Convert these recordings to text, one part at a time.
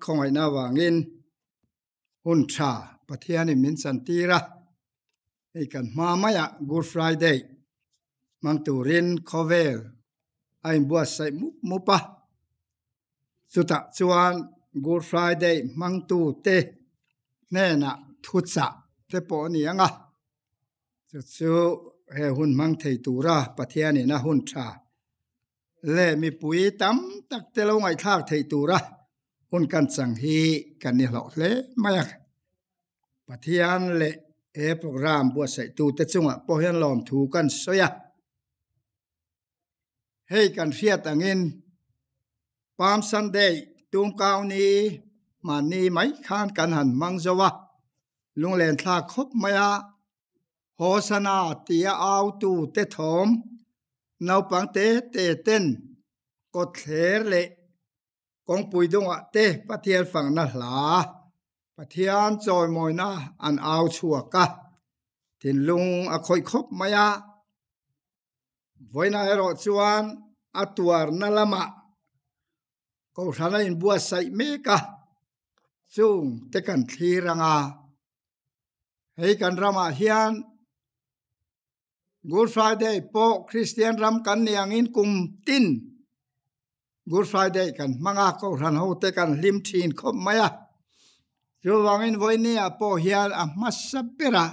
không ai na wangin hun cha pathian in min san tira ei kan ma maya Good Friday mang turin khovel ai bua sai mupa chuta chuan Good Friday mang tu te ne na thucha te po ni anga chu he hun mang thei tura pathian in a hun cha le mi pui tam tak te lo ngai thak thei tura hun kan chang hi kan ni lo hle maya pathian le e program bua sai tu te chunga po hian lom thu kan soya hei kan fiat angin Palm Sunday tum kaw ni mani mai khan kan han mang zawa lung len thla khop maya hosana tia au tu te thom nau pang te ten ko thler le kong pui donga te pathian phang na hla pathian choi moina an au chuaka tin lung a khoi khop maya voina ero chuan atuar na lama ko thana in bua sai meka chung te kan thiranga hei kan rama hian Good Friday po Christian ram kan niang in kum tin Good Friday kan manga ko ran ho te kan lim thin khop maya chu wangin voinia po hian a masapera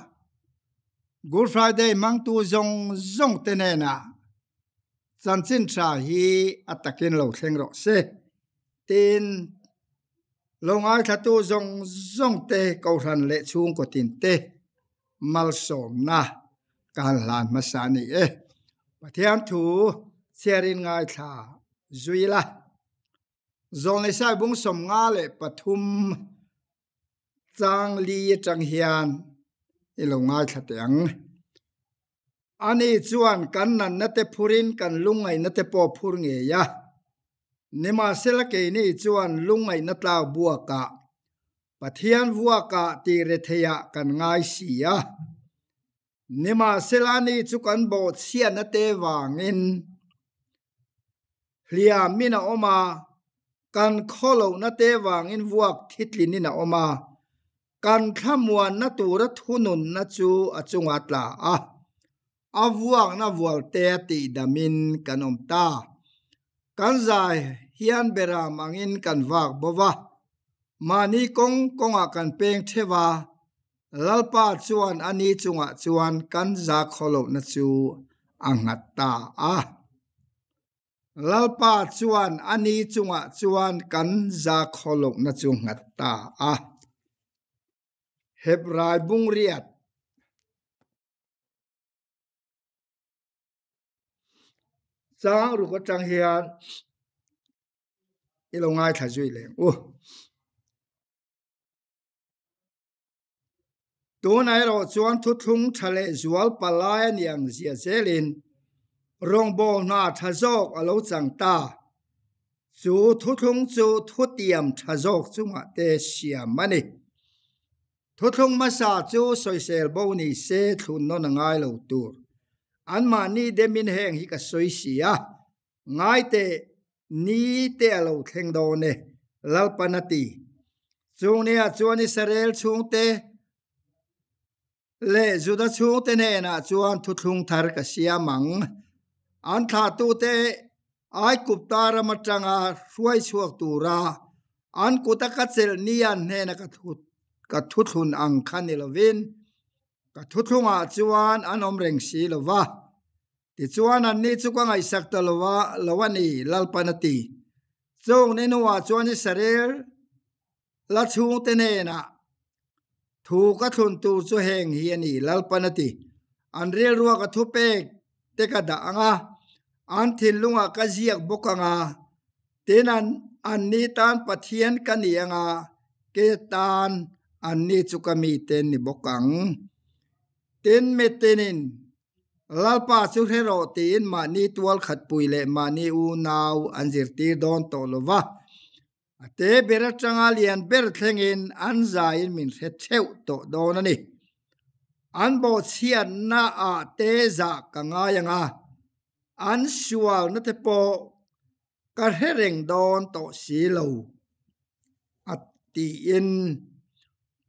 Good Friday mang tu zong te ne na chan chin tha hi atakin lo thleng ro se tin longai thatu zong te ko ran le chung ko tin te mal som na kan lan masani e pathian thu cherin ngai tha zuila zong le sai bung som nga le pathum chang li chang hian ilongai thateng ani chuan kan nan na te phurin kan lungai na te po phur nge ya nima sela ke ni chuan lungai na tla buaka pathian buaka ti retheya kan ngai sia nima selani chu kan bo sia na te wangin hlia mina oma kan kholo na te wangin buak thitlin na oma kan thamuan na tura thunun na chu achunga tla a avuang na vual te ti damin kanom ta kan zai hian beram angin kan wak bowa mani konga kan peng thewa lalpa chuan ani chunga chuan kan za kholo na chu angat ta a lalpa chuan ani chunga chuan kan za kholo na chu ngat ta a hebrai bung riat chang ru ko chang hian ilongai thajui leng tu nai ro chuan thu thung thale zual palai niang zia zelin rong bo na thazok alo chang ta chu thu thung chu thu tiam thazok chunga te siam mani thu thung masa chu soisel bo ni se thun no na ngai lo tur an ma ni demin heng hi ka soi sia ngai te ni te alo thleng do ne lalpanati chung ne chuan Israel chung te le juda chung te ne na chuan thu thung thar ka sia mang an tha tu te ai kup tara matanga ruai chuak tura an kutaka chel nian ne na ka thu thun ang khan lovin ka thu thunga chuan an om reng si lova ti chuan an ni chu ka ngai sak ta lowani lalpanati chung ne nuwa chuan Israel la chung te ne na thu ka thun tu chu heng hi ani lalpanati an rel ruwa ka thu pek te ka da anga an thil lunga ka ziak bokanga tenan an ni tan pathian ka ni anga ke tan an ni chu ka mi ten ni bokang ten metenin lalpa chu hero tin ma ni tual khat puile ma ni u naw anjir ti don to lova ate bera changa lian ber thlengin an zain min the theu to don ani an bo chian na a te za ka nga yanga an sual na te po ka hereng don to si lo ti in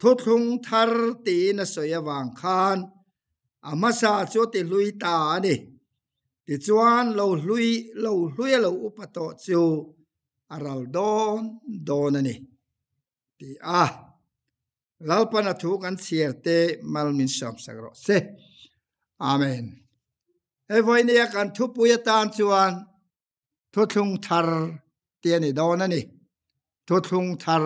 thu thung thar ti na soya wang khan amasa cho ti lui ta ni ti chuan lo hlui lo upato chu aral don ani ti lalpana thu kan sierte malmin som sagro se amen e voinia kan thu puya tan chuan thu thung thar ti ani don ani thu thung thar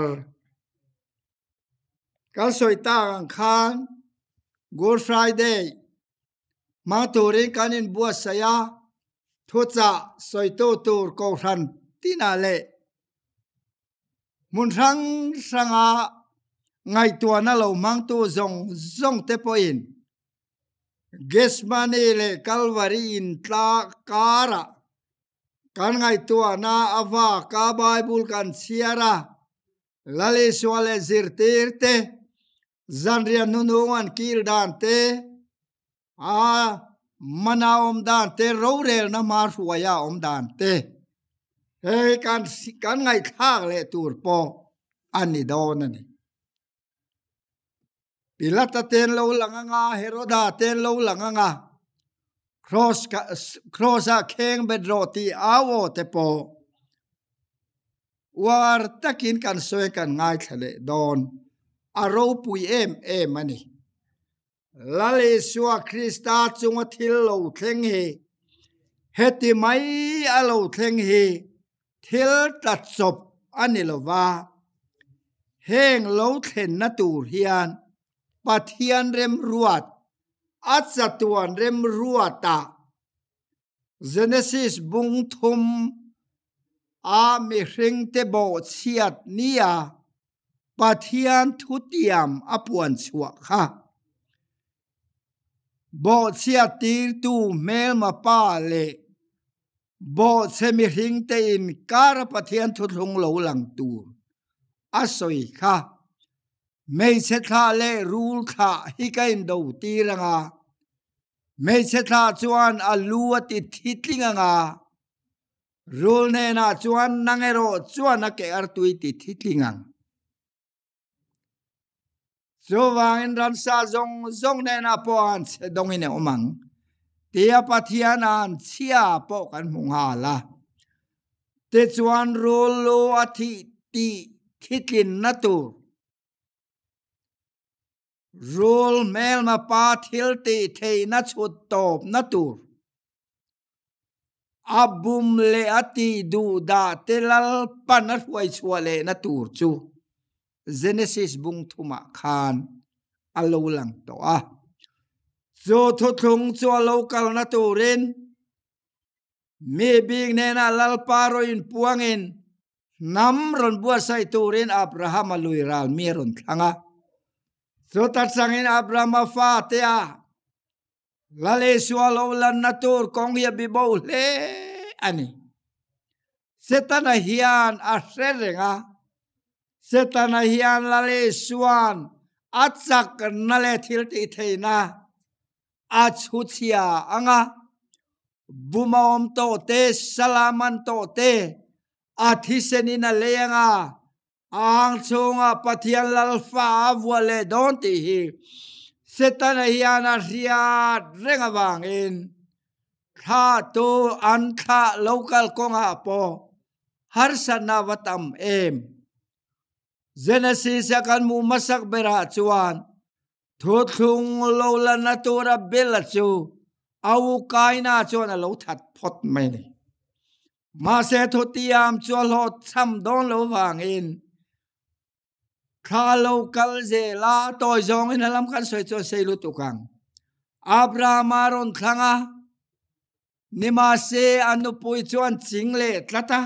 kal soi ta khan Good Friday ma turin kanin bua saya thu cha soi tu tur ko ran tina le mun sanga ngai tua na lo mang tu zong te po in Gesmani le Calvary in tla kara kan ngai tua na ava ka Bible kan siara lale swale zirtirte zanria nunungan kil dante mana dante rorel na marhuaya dante hey kan ngai khak le tur po ani donani Pilata ten lo langanga Heroda ten lo langanga cross a keng bedroti awo te po war takin kan soe kan ngai thale don aro pui mani lale suwa Krista chunga thil lo thleng he heti mai alo thleng he thil tat chop ani lova heng lo thlen na tur hian pathian rem ruat achatuan rem ruata Genesis bung thum mi hring te bo chiat nia pathian thutiam apuan chua kha bo chiat tir tu mel ma pa le bo chemi hring te in kar pathian thuthung lo lang tur asoi kha mei che tha le rul kha hi kain do tiranga mei che tha chuan alua ti thitlinga rul ne na chuan nangero chuan ke artui ti thitlingang Zowang ran sa zong ne na po an dong ine omang tia pathian an chia po kan munga la te chuan rul lo athi ti thitlin na tu rul mel ma pa thil ti thei na chut top na tu abum le ati du da telal panar huai chuale na tur chu Genesis bung thuma khan alo lang to zo thu thung chu local na turin me bing ne na lal paro in puangin nam ron bua sai turin Abraham alui ral mi ron thanga zo tat sangin Abraham fa te lale swalo lan na tur kong ya bi bo le ani setana hian a serenga setana hian lale swan achak nale thil ti theina achuchia anga bumaom to te salaman to te athisenina leanga ang chunga pathian lalfa avwale don ti hi setana hian a riat renga wangin kha to an kha local konga po har sana watam Genesis akan mu masak bera chuan thuthung lo la natura bela chu au kaina chuan lo that phot mai ni ma se thutiam chu lo cham don lo wangin kha lo kal je la toy zong in lam kan soi chu sei lu tukang Abraham aron thanga nima se anu pui chuan chingle tlata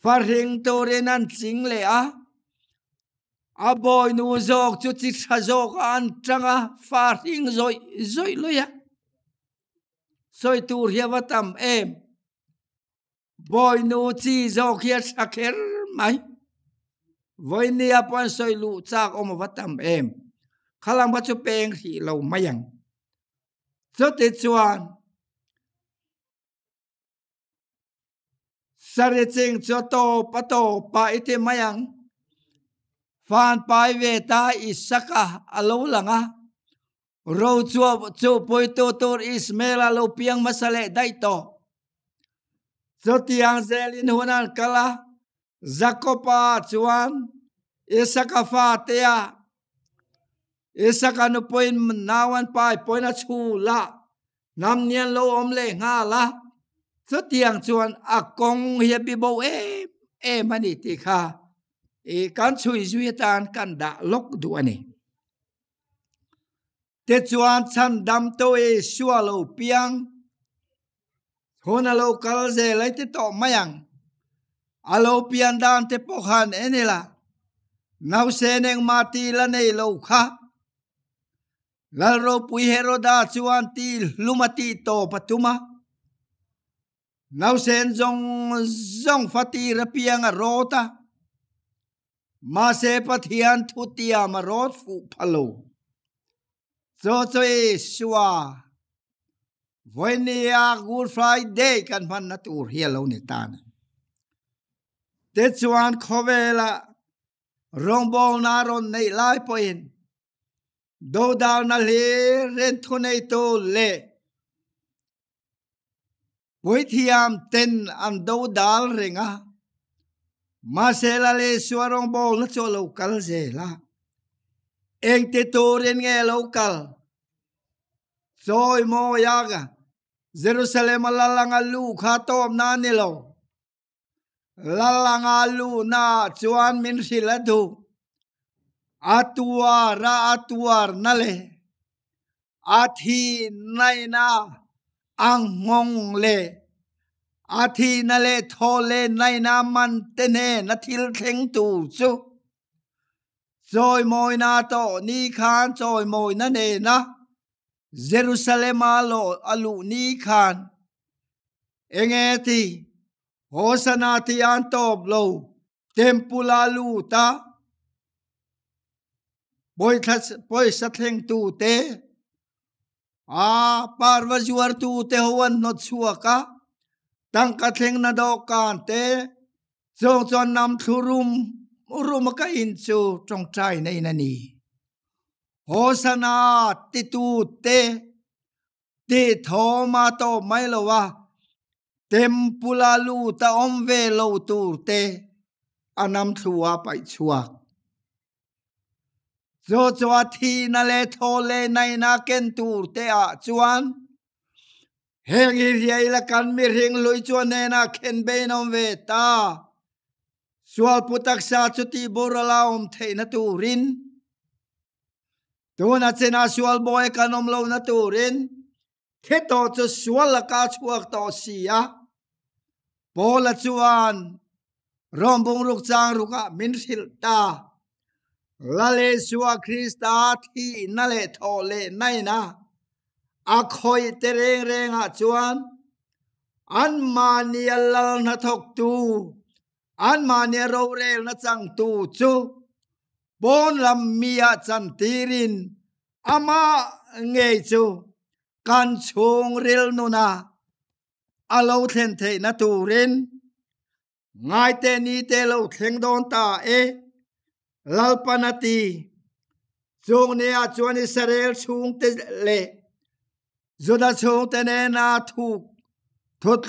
farhing torenan chingle aboy nu zok chu chi thazok an tanga farhing zoi loya soi tur hiawatam boy nu chi zok hiat sakher mai voinia pon soi lu chak om watam khalang ba chu peng hi lo mayang zote chuan sare ching cho to pa ite mayang phan pai ve ta Isaka alo langa ro chu poi to tor Ismail alo piang masale dai to zo tiang zelin hunan kala Zakopa chuan Isaka fa tea Isaka no poin nawan pai poina chu la nam nian lo om le nga la zo tiang chuan akong hi bi bo e mani ti kha e kan chui zui tan kan da lok du ani te chuan chan dam to e shua lo piang hona lo kal ze lai te to mayang alo pian dan te pokhan enela nau se neng mati la nei lo kha lal ro pui heroda chuan ti lumati to patuma nau sen zong fati rapiang a rota ma se pathian thutia ma rot fu phalo zo shua voinia Good Friday kan man na tur hialo ni tan te chuan khovela rongbol na ron nei lai poin do dal na le ren thu nei to le poi thiam ten am do dal renga ma se la le suarong bol na cho local ze la eng te to ren nge local Zoi mo yaga Jerusalem lalanga lu kha tom na ni lo lalanga lu na chuan min siladu atuar na le athi nai na ang ngong le athi na le thole nai na man tene na thil theng tu chu zoi moi na to ni khan zoi moi na ne na Jerusalem alo alu ni khan engeti hosana ti an top lo tempula lu ta boy satheng tu te parvajuar tu te hoan not suaka tang ka thleng na do kan te chon nam thurum urum ka in chu trong trai nei na ni hosana ti tu te ti thoma to mai lo wa tempula lu ta om ve lo tur te anam thua pai chua zo thi na le thole nai na ken tur te a chuan heng hi riai la kan mi ring lui chuan ne na khen be nom ve ta sual putak sa chuti borala om theina turin tuna chena sual boy kanom lo na turin the to chu sual la ka chuak to sia pola chuan rombong ruk chang ruka min sil ta lale suwa Krista thi na le thole nai na a khoi te reng a chuan an mania lal na thok tu an mania ro rel na chang tu chu bon lam mia chan tirin ama nge chu kan chung ril nu na alo thlen the na turin ngai te ni te lo thleng don ta e lalpanati chung ne a chuan Israel chung te le zoda chung te ne na thu thot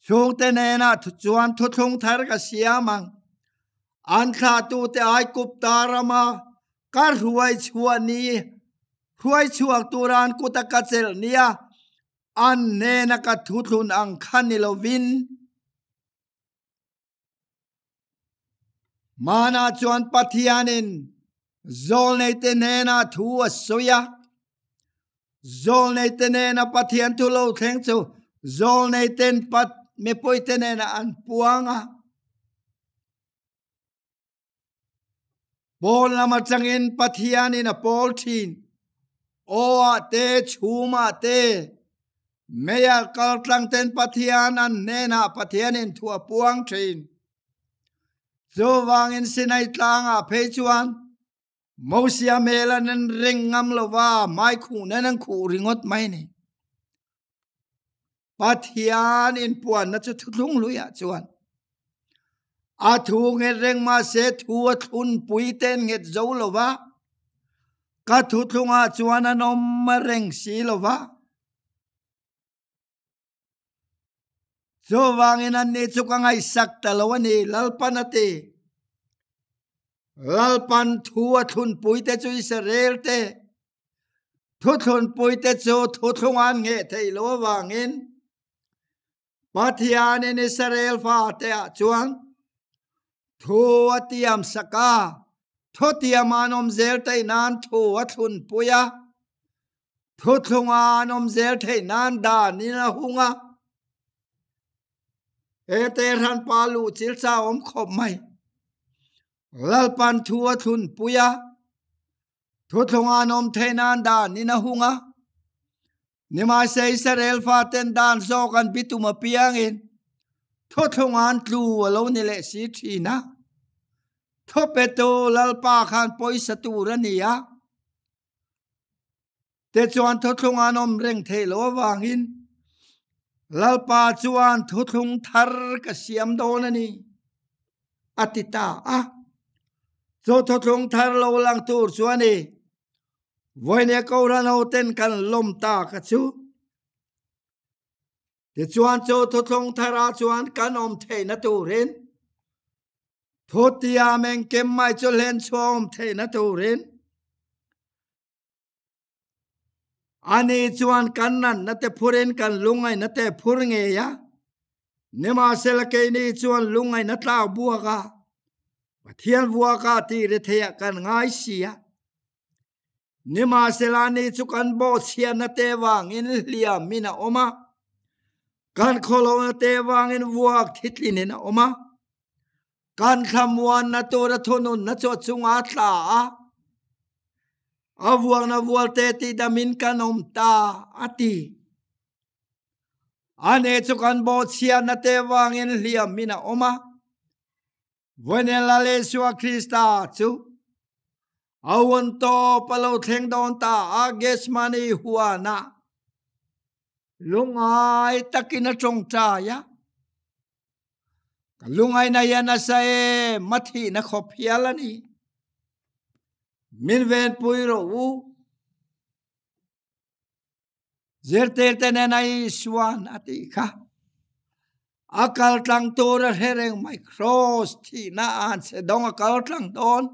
chung te ne na chuan thu thung thar ka siamang an kha tu te ai kup tarama ka ruai chuani ruai chuak turan kutaka chel nia an ne na ka thu thun ang khani lovin mana chuan pathianin zol nei te ne na thu asoya zol nei te ne na pathian thu lo thleng chu zol nei ten pat me poi te ne na an puanga bol lama changin pathianin a pol thin o te chuma te meya kal tlang ten pathian an ne na pathianin thua puang thin zo wangin sinai tlanga phechuan mosia melanen ringam lova mai khu nan khu ringot mai ni pathian in puan na chu thulung luya chuan a thu nge reng ma se thu a thun pui ten nge zo lova ka thu thunga chuan anom ma reng si lova zo wangin an ni chu ka ngai sak ta lo ani lalpan ate lalpan thu a thun pui te chu Israel te thu thun pui te chu thu thungan nge thei lo wangin Pathian in Israel fa te a chuan thu atiam saka thu tiam anom zel te nan thu a thun puya thu thunga anom zel te nan da ni na hunga ete ran palu chil cha om khop mai lalpan thu a thun puya thu thunga anom te nan da ni na hunga nima se Israel fa ten dan zo kan bituma piangin thu thungan tlu alo ni le si thina thu peto lalpa khan poisa tu rania te chuan thu thungan om reng the lo wangin lalpa chuan thu thung thar ka siam don ani atita a zo thu thung thar lo lang tur chuani voine ko ran ho ten kan lom ta ka chu te chuan cho thu thung thara chuan kan om the na tu ren thu tia meng kem mai cho len chom the na tu ren ani chuan kan nan na te phuren kan lungai na te phur nge ya nema sel ke ni chuan lungai na tla buaka pathian buaka ti re thea kan ngai sia nema selani chu kan bo sia na te wangin lia mina oma kan kholo na te wangin buak thitlin na oma kan khamwan na to ra thonun na cho chunga tla a avuang na vualte ti damin kanom ta ati ane chu kan bo sia na te wangin liam mina oma vonela le suwa Krista chu awon to palo theng don ta ages mani huana lungai takina chong cha ya lungai na yana sae mathi na khophialani min ven puiro u zerte tenenai swan ati kha akal tlang tor hereng mai cross thi na an se dong akal tlang don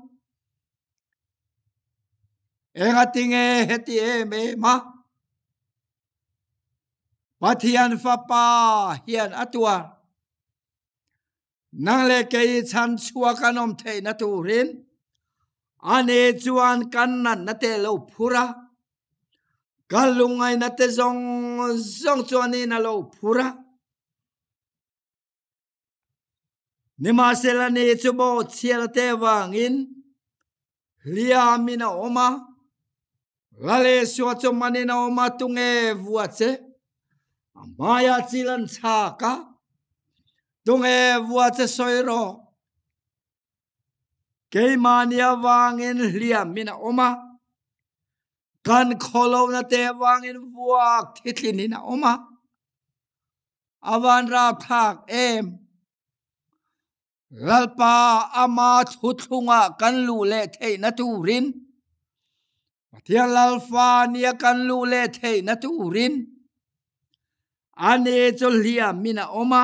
engatinge heti me ma pathian fa pa hian atwa nang le ke chan chua kanom the na turin ane chuan kan nan na te lo phura kalungai na te zong chuani na lo phura nima selani chubo chiala te wangin liamina oma lale suwa chomani na oma tunge vuache maya chilan chaka tunge vuache soiro keimania wangin liamina oma kan kholo na te wangin vuak thitlin na oma awan ra thak em lalpa ama thuthunga kan lu le thei na turin pathian lalfa nia kan lu le thei na turin ane chol liam mina oma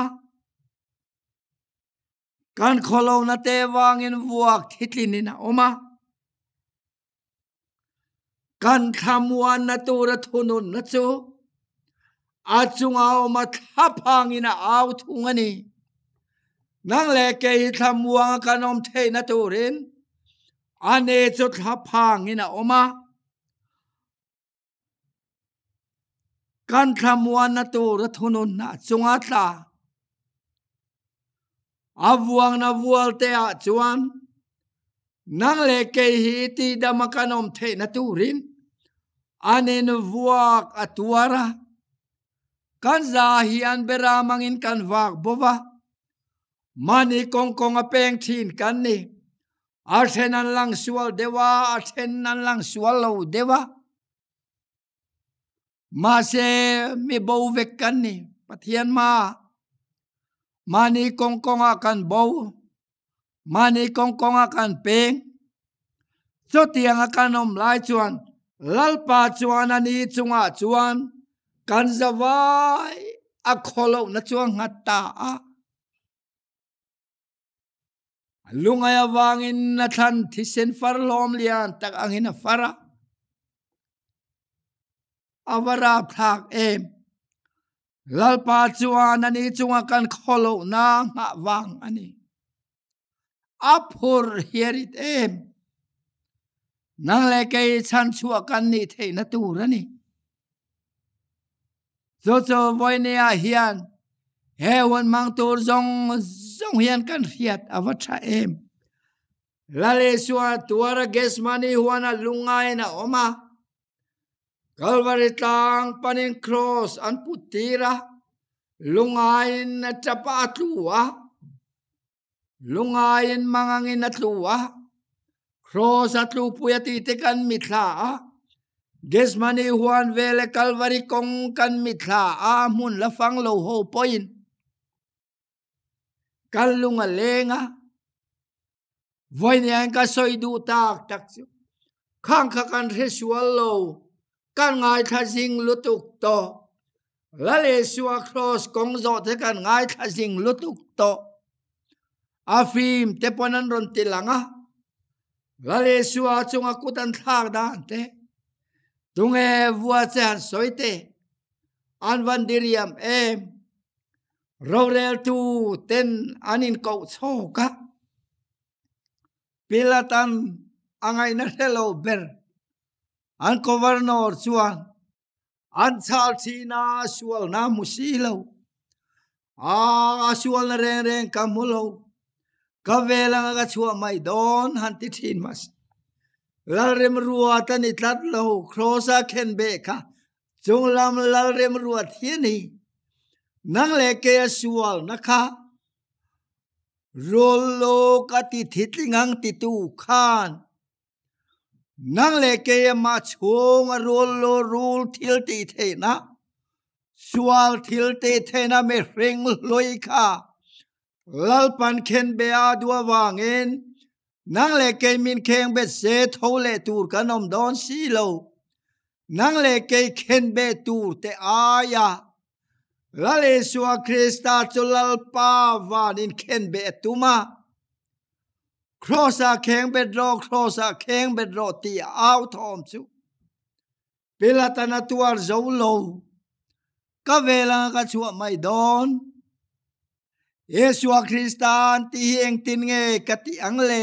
kan kholo na te wangin vuak thitlin na oma kan khamwan na tura thunun na chu achunga oma thapangina au thungani nang le ke thamwang kanom thei na turin ane chu thapangina oma kan thamwan na tura thunun na chunga tla avuang na vualte a chuan nang le ke hi ti damakanom thei na turin ane nu vuak atuara kan za hian bera mangin kan vak bova mani kong a peng thin kan ni arthenan lang sual dewa arthenan lang sual lo dewa ma se mi bo vek kan ni pathian ma mani kong a kan bo mani kong akan peng cho tiang akan om lai chuan lalpa chuan ani chunga chuan kan zawai a kholo na chuang ngata a lungai awangin na than thisen farlom lian tak angin a fara awara thak em lalpa chuan ani chunga kan kholo na nga wang ani apur hierit em nang le kei chan chua kan ni thei na tur ani zo voi ne a hian hewan mang tur zong hian kan riat awatha em lale suwa tuara ges mani huana lungai na oma Calvary tang panin cross an putira lungain na chapa atluwa lungain mangangin atluwa cross atlu puyati te kan mitla Gesmani huan vele Calvary kong kan mitla mun lafang lo ho point kan lunga lenga voin yang ka soi du tak tak khang kha kan ritual lo kan ngai tha jing lutuk to lale suwa cross kong zo te kan ngai tha jing lutuk to afim te ponan ron tilanga lale suwa chunga kutan thak dan te tunge vua chan soite anvan diriam em rorel tu ten anin ko choka pilatan angai na hello ber an governor chuan an chal china sual na musilo sual na reng kamulo kavelang ga chua mai don han ti thin mas lalrem ruwa tan itlat lo krosa khen be kha chunglam lalrem ruwa thiani nang le ke sual na kha rollo ka ti thitlingang ti tu khan nang le ke ma chung rollo rul thil ti the na sual thil te the na me reng loi kha lalpan khen be a duwa wangin nang le ke min kheng be se thole tur kanom don si lo nang le ke khen be tur te aya lale suwa krista chulal pa vanin khen be tuma crossa kheng be dro ti out thom chu pilatana tuar zo lo ka vela ka chu mai don Yesua Kristan ti hieng tin nge kati angle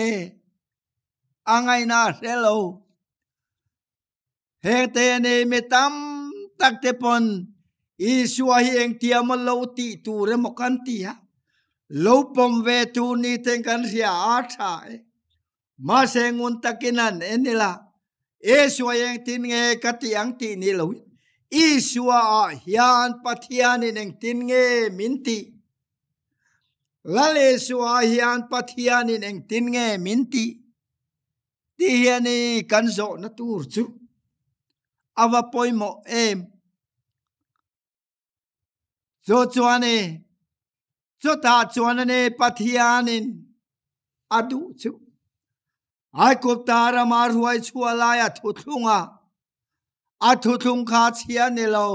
angai na hello hete ne metam tak te pon Yesua hieng tiam lo ti tu re mokan tia lo pom ve tu ni ten kan ria atha ma sengun takinan enila Yesua hieng tin nge kati ang ti ni lo Yesua hian pathian ning tin nge minti lale suwa hian pathianin eng tin nge minti ti hiani kan zo na tur chu awa poimo em zo chuane zo ta chuanane pathianin adu chu ai kup tara mar huai chualaya thuthunga athuthung kha chiane lo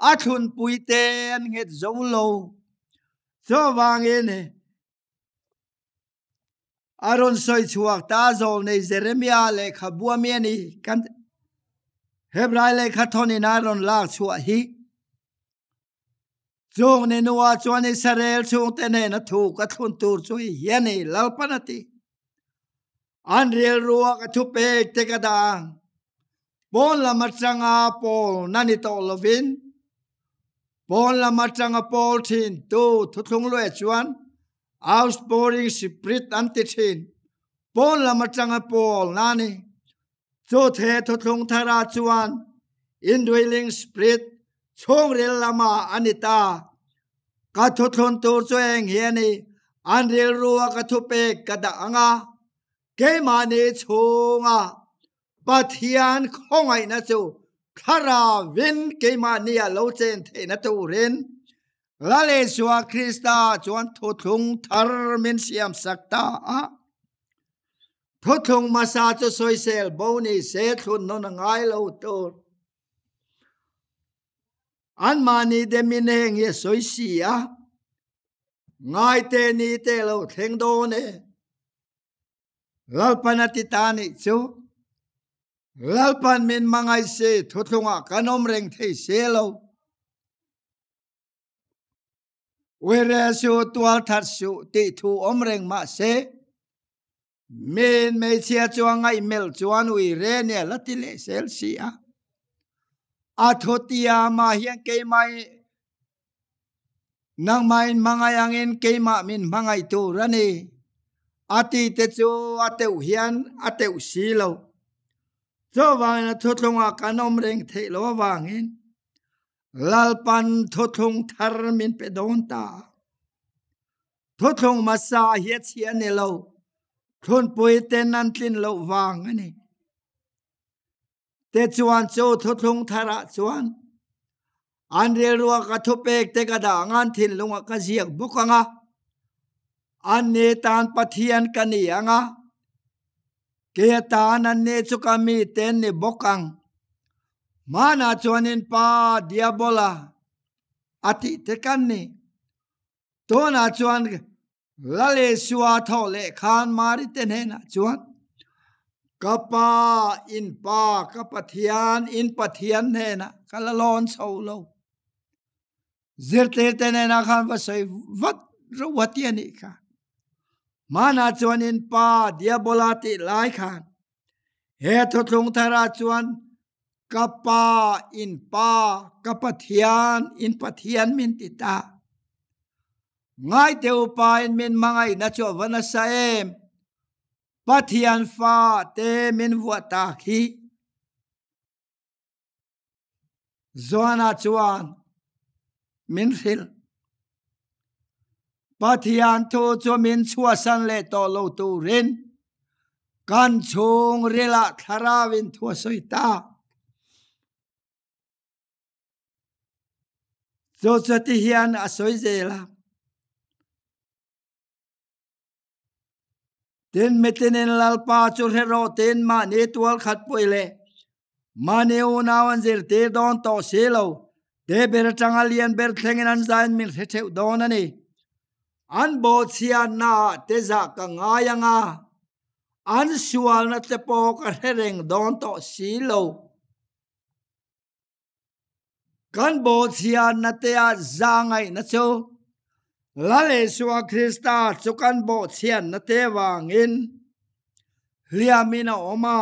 athun puite an nget zo lo zo wangene aron soi chuak ta zol nei Jeremiah le khabua miani kan Hebrai le khathoni naron la chua hi jong ne nuwa chuan Israel chung te ne na thu ka thun tur chui hiani lalpanati an riel ruwa ka thu pe te ka dang pon la machanga pol nani to lovin pon la machanga pol thin tu thuthung lo chuan outpouring spirit anti-thin pon la machanga pol nani cho the thuthung thara chuan indwelling spirit chong rel lama anita ka thuthun tur chueng hiani an rel ruwa ka thu pe ka da anga ke mani chunga pathian khongai na chu khara win ke mania lo chen the na turin la le suwa Krista chuan thu thung thar min siam sakta a thu thung masa chu soi sel boni se thun no na ngai lo to an mani de min heng ye soi si a ngai te ni te lo theng do ne lalpan atitani chu lalpan min mangai se thu thunga kanom reng thei se lo where su tual that su ti thu om reng ma se min me chia chuang ngai mel chuan ui re ne latile sel si a thotia ma hian ke mai nang main mangai angin ke ma min mangai tu rani ati te chu ateu hian ateu si lo zo wang thu thunga kanom reng thei lo wangin lalpan thu thung thar min pe don ta thu thung masa hiat hian ne lo thun pui ten nan tlin lo wang ani te chuan chu thu thung thara chuan an rel ruwa ka thu pek te ka da ngan thin lunga ka ziak bukanga an ne tan pathian kani anga ke tan an ne chu ka mi ten ne bokang mana chuanin pa diabola ati te kan ni to na chuan lale suwa tho le khan mari ten he na chuan kapa in pa kapathian in pathian he na kalalon so lo zirte ten na khan va sai vat rawati ani kha mana chuan in pa diabola ti lai khan he tho thung thara chuan kapa in pa kapathian in pathian min ti ta ngai teu pa in min mangai na cho vana saem pathian fa te min vua ta khi zoana chuan min hil pathian thu cho min chua san le to lo tu rin kan chung rela tharawin thua soi ta zo chati hian a soi zela ten metenen lalpa chur hero ten ma ne tual khat poile ma ne unawan zir te don to selo te ber changalian ber thlengin an zain min theu don ani an bo chia na te za ka ngayanga an sual na te po ka hereng don to silo kan bo chia na te a zangai na cho lale suwa Krista chukan bo chian na te wangin liamina oma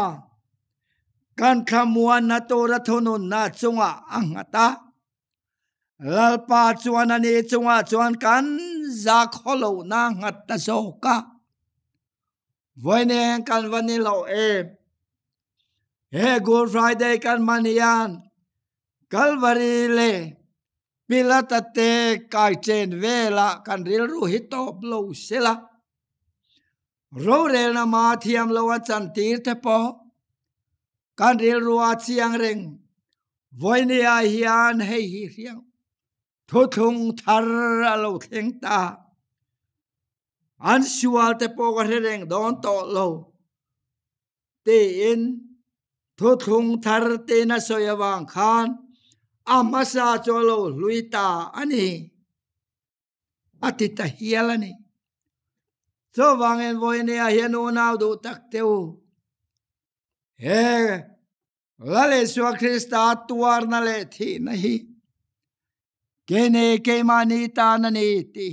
kan khamuan na to ra thonun na chunga angata lalpa chuan ani chunga chuan kan za kholo na ngat ta zoka voine kan vanilo he Good Friday kan manian Calvary le pilata te kai chen vela kan ril ru hitop lo sela ro rel na ma thiam lo chan tir te po kan ril ru a chiang reng voine a hian hei hi riang thu thung thar lo theng ta an sual te po ka reng don to lo te in thu thung thar te na soya wang khan amasa cholo luita ani atita hialani so wangen voine a hian unau du tak teu he lale suwa Krista tuar na le thi nahi kene ke mani ta na ni ti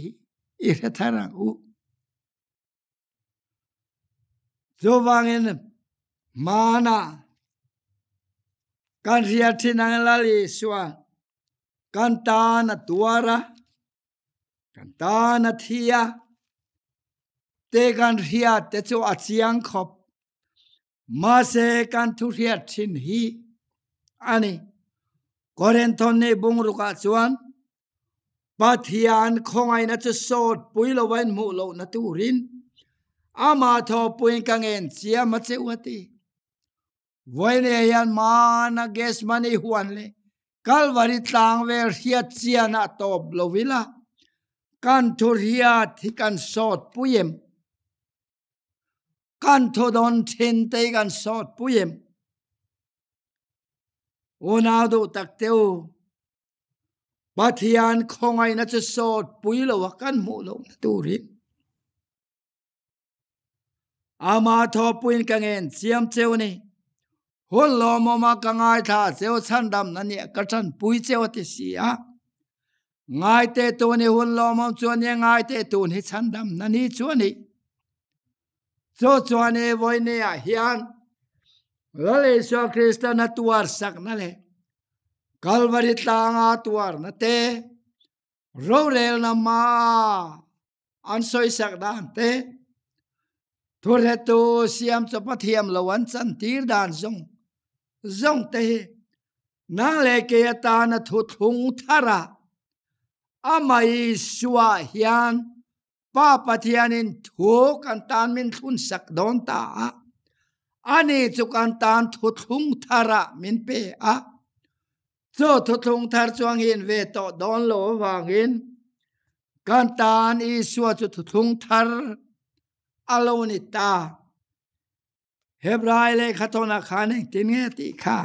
i thara u so wangen mana kan ria thinang lali suwa kan ta na tuara kan ta na thia te kan ria te chu achiang khop ma se kan thu ria thin hi ani Korenthon ne bungru ka chuan pathian khongai na chu sot puilo wain mu lo na turin ama tho puin kangen chia ma cheuati voine yan mana ges mani huan le Calvary tlang vel hiat chiana top lovila kan thur hiat hi kan sot puyem kan thodon thin te kan sot puyem onado takteu pathian khongai na chu sot puilo kan mu lo turin ama tho puin kangen chiam cheu ni hol lo moma kangai tha cheu chandam na ni ka chan pui cheu ti sia ngai te tu ni hol lo mom chuan ni ngai te tu ni chandam na ni chuan ni cho chuan e voi ne a hian lale so krista na tuar sak na le Calvary tanga tuar na te ro rel na ma an soi sak dan te thur he tu siam cho pathiam lawan chan tir dan zong te nang le ke ta na thu thung thara amai suwa hian pa pathianin thu kan tan min thun sak don ta ani chu kan tan thu thung thara min pe a cho thu thung thar chuang in ve to don lo wangin kan tan i suwa chu thu thung thar aloni ta Hebrai le khatona khane tin nge ti kha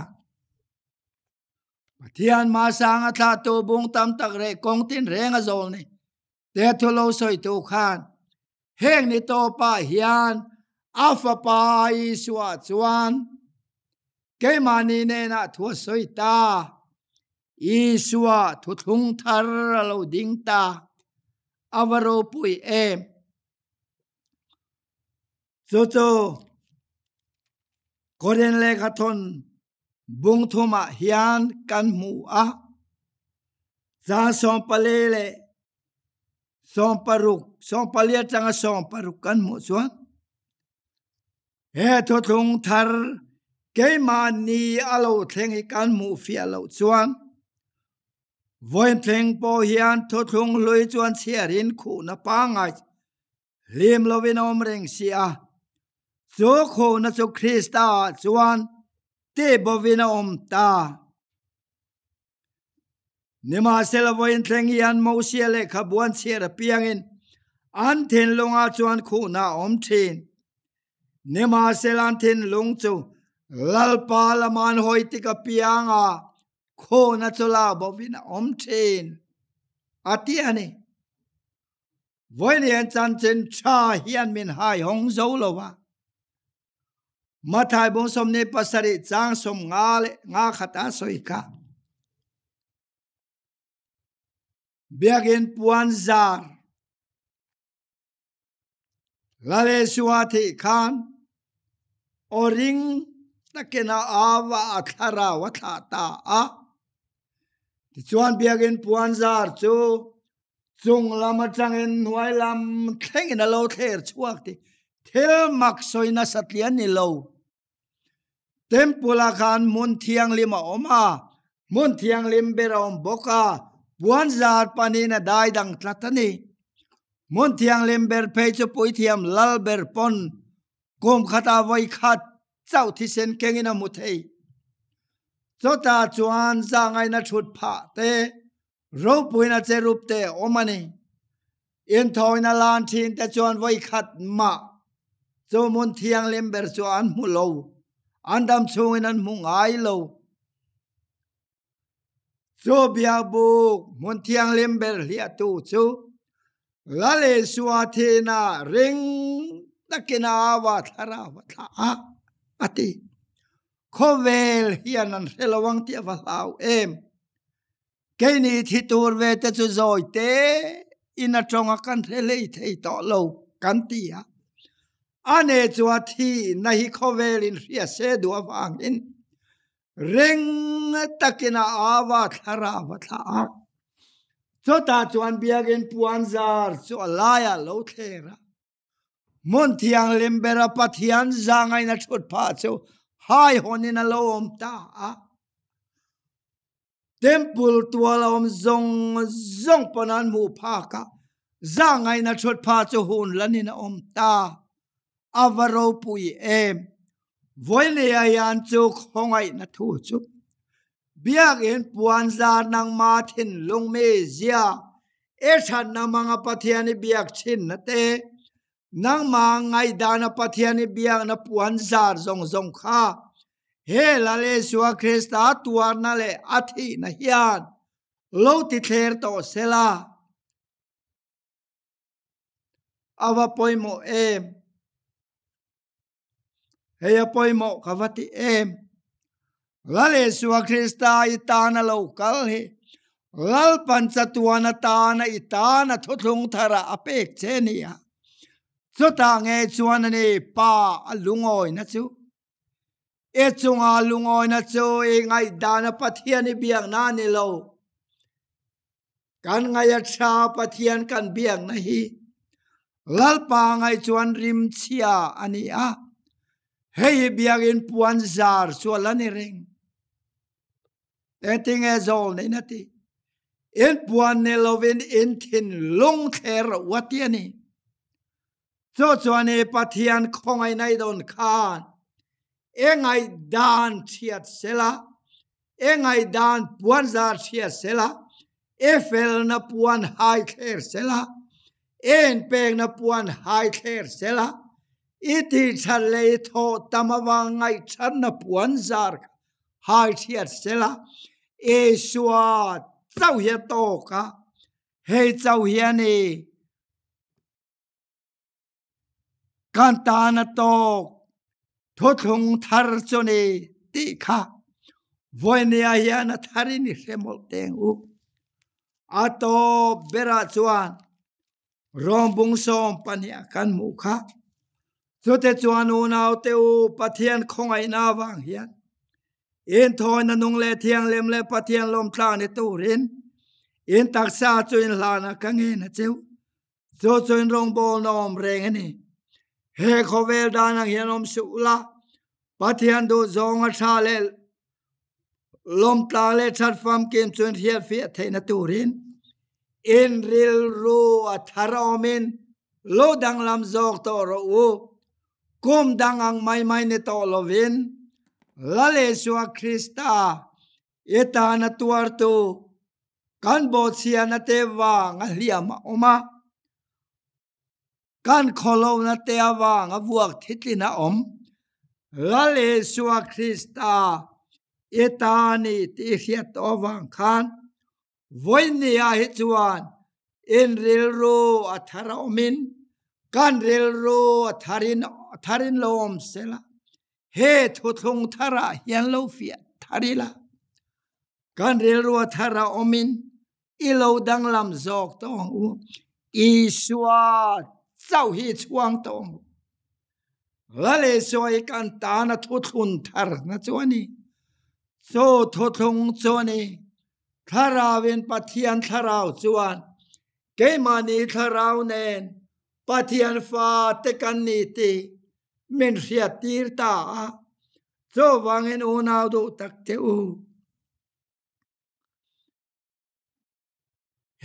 pathian ma sang a tha to bung tam tak re kong tin reng a zol ni te thu lo soi tu khan heng ni to pa hian afa pa i suwa chuan ke mani ne na thu soi ta i suwa thu thung thar lo ding ta avaro pui em cho koren le khathon bung thuma hian kan mu a za som pale le som paruk som palia changa som paruk kan mu chuan he thu thung thar ke mani alo thleng hi kan mu fi alo chuan voin thleng po hian thu thung lui chuan chiarin khu na pa ngai lim lovin om reng sia zo kho na chu Krista chuan te bovina om ta nima sel voin thleng hian mo sia le khabuan chera piangin an thin longa chuan khu na om thin nima sel an thin lung chu lalpa laman hoi tika pianga kho na chula bovina om thin atiani voin hian chan chen cha hian min hai hong zo lowa mathai bong som ne pasari chang som nga khata soika biagin puan zar lale suati khan oring takena awa athara watha ta a ti chuan biagin puan zar chu chung lama changin huai lam thlengin a lo thler chuak ti thil mak soina satlian ni lo tempula khan mun thiang lima oma mun thiang lim bera om boka puan zar panina dai dang tlatani mun thiang lim ber phei chu pui thiam lal ber pon kom khata voi khat chau thi sen kengina muthei chota chuan zangai na thut pha te ro puina che rup te omani in thoina lan thin te chuan voi khat ma chu mun thiang lim ber chuan mu lo andam chungin an mung ai lo cho bia bu mun thiang lim ber lia tu chu lale suate na ring takina wa thara wa tha ati khovel hian an helawang ti wa lau em ke ni thi tur ve te chu zoi te in a tonga kan relei thei to lo kan ti a ane chua thi na hi khovel in ria se do wang in ring takina awa thara wa tha chota chuan biagin puan zar chu alaya lo thera mon thiang lembera pathian zangai na thut pha chu hai honin a lo om ta a temple tuala om zong panan mu pha ka zangai na thut pha chu hun lanin om ta avaro pui em voile yan chu khongai na thu chu biak in puan zar nang ma thin lung me zia e chan na manga pathiani biak chin na te nang ma ngai dana pathiani biak na puan zar zong zong kha he la le suwa Krista tuar na le athi na hian lo ti ther to sela awa poimo em heya poimo kavati em lale suwa Krista itana lo kal he lal panchatuana tana itana thothung thara apek chenia chota nge chuan ni pa alungoi na chu e chunga lungoi na chu e ngai dana pathiani biak na ni lo kan ngai acha pathian kan biak na hi lal pa ngai chuan rim chia ani a hei biak in puan zar chualani ring eting e zol nei na ti in puan ne lovin in thin lung ther watiani cho chuan e pathian khongai nai don khan engai dan thiat sela engai dan puan zar thiat sela efel na puan hai kher sela en peng na puan hai kher sela iti chale tho tamawa ngai chan na puan zar hai thiat sela e suwa chau hia to ka hei chau hia ni kan ta na to thothung thar chone ti kha voinia hia na thari ni remol teng u ato bera chuan rombung som pania kan mu kha chote chuan u nau te u pathian khongai na wang hian in thoi na nung le thiang lem le pathian lom tla ni tu rin in taksa chuin hlana ka nge na cheu cho chuin rong bol nom reng ani he khovel dana hianom su la pathian do zong a tha le lom tla le chat fam kem chuin hiat fi the na tu rin in ril ru a tharomin lo dang lam zok to ro u kum dang ang mai mai ne to lovin lale suwa Krista eta na tuar tu kan bo sia na te wang a hliama oma kan kholo na te awang a buak thitlina om lale suwa Krista eta ni ti hiat awang khan voinia hi chuan in ril ro a tharomin kan ril ro a tharin lom sela he thothung thara hian lo fia tharila kan ril ro thara omin ilo dang lam zok tong u iswa chau hi chuang tong lale soi kan ta na thothun thar na chuani so thothung choni tharawin pathian tharau chuan keimani tharau nen pathian fa te kan ni ti min ria tir ta cho wangin u nau do tak te u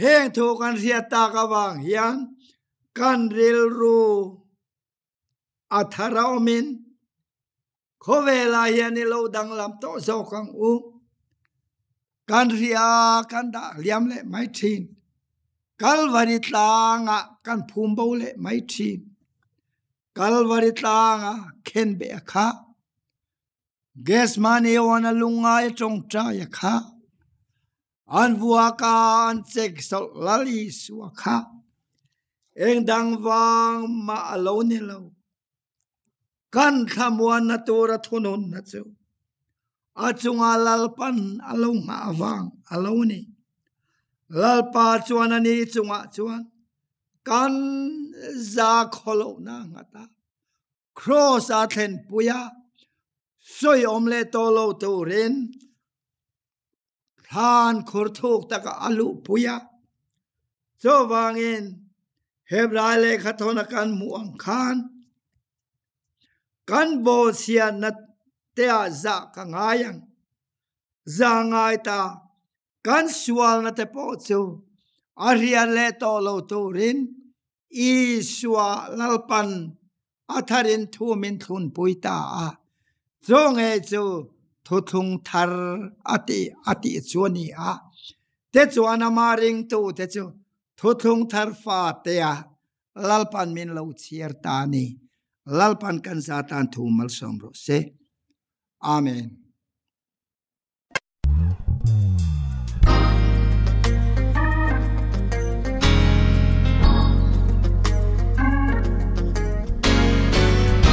heng thu kan ria ta ka wang hian kan ril ru atharaomin khovela hian ni lo dang lam to zo kang u kan ria kan da liam le mai thin kalvari tlanga kan phum bo le mai thin kalvari tlanga khen be kha ges mani wana lunga e chong cha ya kha an vua ka an chek sol lali suwa kha eng dang wang ma alo ni lo kan khamwan na tura thunun na chu achunga lalpan alo nga awang alo ni lalpa chuan ani chunga chuan kan za kholo na ngata cross a thlen puya soi omle tolo turin than khur thuk taka alu puya cho wangin hebrai le khathona kan muang khan kan bo sia na te a za ka ngayang za ngai ta kan sual na te po chu aria le tolo turin iswa lalpan atharin thu min thun puita a zong e chu thu thung thar ati chuani a te chuan amaring tu te chu thu thung thar fa te a lalpan min lo chiar ta ni lalpan kan zatan thu mal som ro se amen